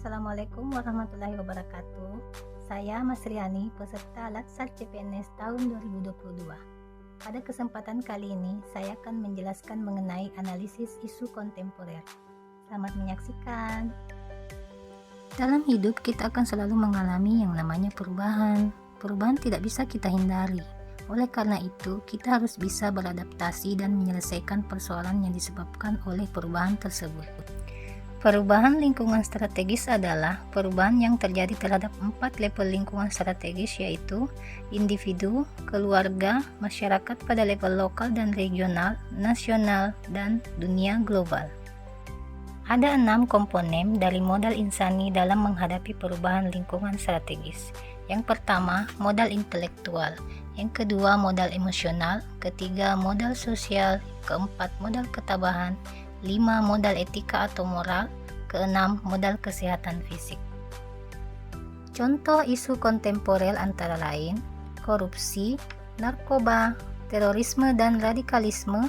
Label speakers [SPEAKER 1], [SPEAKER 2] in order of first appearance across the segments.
[SPEAKER 1] Assalamualaikum warahmatullahi wabarakatuh. Saya Mas Riani, peserta Latsar CPNS tahun 2022. Pada kesempatan kali ini, saya akan menjelaskan mengenai analisis isu kontemporer. Selamat menyaksikan. Dalam hidup, kita akan selalu mengalami yang namanya perubahan. Perubahan tidak bisa kita hindari. Oleh karena itu, kita harus bisa beradaptasi dan menyelesaikan persoalan yang disebabkan oleh perubahan tersebut. Perubahan lingkungan strategis adalah perubahan yang terjadi terhadap 4 level lingkungan strategis, yaitu individu, keluarga, masyarakat pada level lokal dan regional, nasional, dan dunia global. Ada 6 komponen dari modal insani dalam menghadapi perubahan lingkungan strategis. Yang pertama, modal intelektual. Yang kedua, modal emosional. Ketiga, modal sosial. Keempat, modal ketabahan. 5. Modal etika atau moral. Keenam, modal kesehatan fisik. Contoh isu kontemporer antara lain korupsi, narkoba, terorisme dan radikalisme,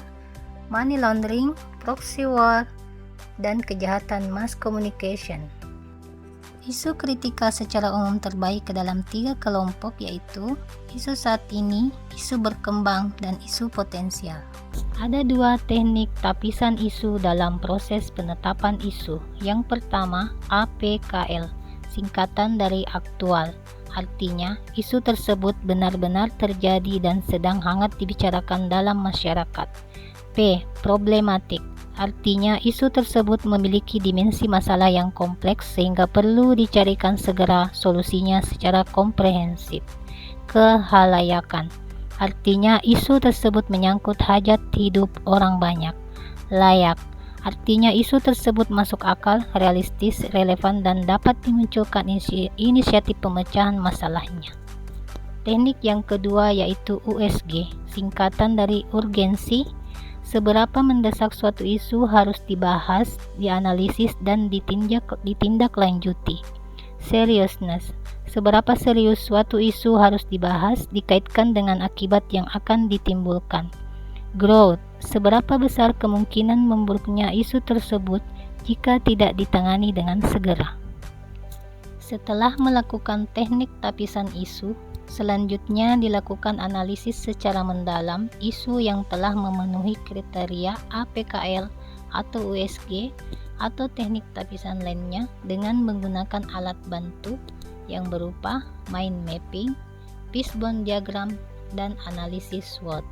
[SPEAKER 1] money laundering, proxy war, dan kejahatan mass communication. Isu kritikal secara umum terbagi ke dalam 3 kelompok, yaitu isu saat ini, isu berkembang, dan isu potensial. Ada 2 teknik tapisan isu dalam proses penetapan isu. Yang pertama, APKL, singkatan dari aktual. Artinya, isu tersebut benar-benar terjadi dan sedang hangat dibicarakan dalam masyarakat. P. Problematik. Artinya, isu tersebut memiliki dimensi masalah yang kompleks sehingga perlu dicarikan segera solusinya secara komprehensif. Kehalayakan. Artinya, isu tersebut menyangkut hajat hidup orang banyak. Layak. Artinya, isu tersebut masuk akal, realistis, relevan, dan dapat dimunculkan inisiatif pemecahan masalahnya. Teknik yang kedua yaitu USG, singkatan dari urgensi. Seberapa mendesak suatu isu harus dibahas, dianalisis, dan ditindaklanjuti. Seriousness. Seberapa serius suatu isu harus dibahas, dikaitkan dengan akibat yang akan ditimbulkan. Growth. Seberapa besar kemungkinan memburuknya isu tersebut jika tidak ditangani dengan segera. Setelah melakukan teknik tapisan isu, selanjutnya dilakukan analisis secara mendalam isu yang telah memenuhi kriteria APKL atau USG atau teknik tapisan lainnya dengan menggunakan alat bantu yang berupa mind mapping, fishbone diagram, dan analisis SWOT.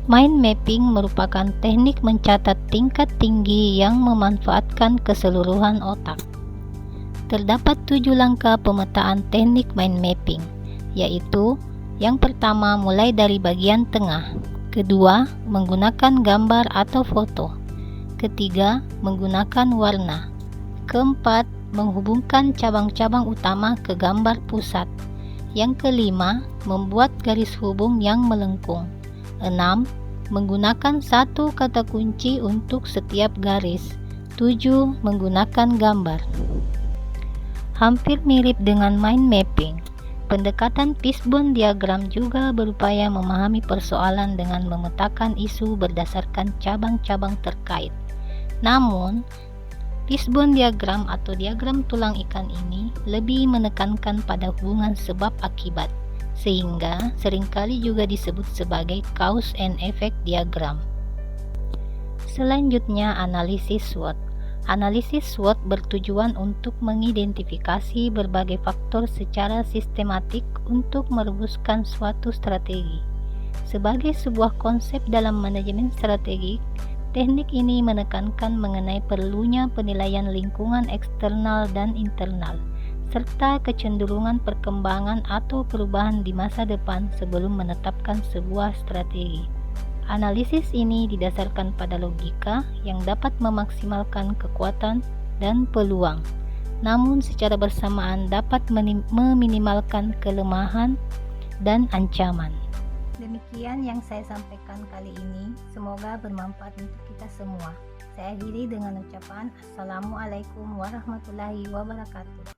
[SPEAKER 1] Mind mapping merupakan teknik mencatat tingkat tinggi yang memanfaatkan keseluruhan otak. Terdapat 7 langkah pemetaan teknik mind mapping, yaitu yang pertama mulai dari bagian tengah, kedua menggunakan gambar atau foto, ketiga menggunakan warna, keempat menghubungkan cabang-cabang utama ke gambar pusat, yang kelima membuat garis hubung yang melengkung, 6 menggunakan satu kata kunci untuk setiap garis, 7 menggunakan gambar. Hampir mirip dengan mind mapping, pendekatan fishbone diagram juga berupaya memahami persoalan dengan memetakan isu berdasarkan cabang-cabang terkait. Namun, fishbone diagram atau diagram tulang ikan ini lebih menekankan pada hubungan sebab akibat, sehingga seringkali juga disebut sebagai cause and effect diagram. Selanjutnya, analisis SWOT. Analisis SWOT bertujuan untuk mengidentifikasi berbagai faktor secara sistematik untuk merumuskan suatu strategi. Sebagai sebuah konsep dalam manajemen strategik, teknik ini menekankan mengenai perlunya penilaian lingkungan eksternal dan internal, serta kecenderungan perkembangan atau perubahan di masa depan sebelum menetapkan sebuah strategi. Analisis ini didasarkan pada logika yang dapat memaksimalkan kekuatan dan peluang, namun secara bersamaan dapat meminimalkan kelemahan dan ancaman. Demikian yang saya sampaikan kali ini, semoga bermanfaat untuk kita semua. Saya akhiri dengan ucapan Assalamualaikum warahmatullahi wabarakatuh.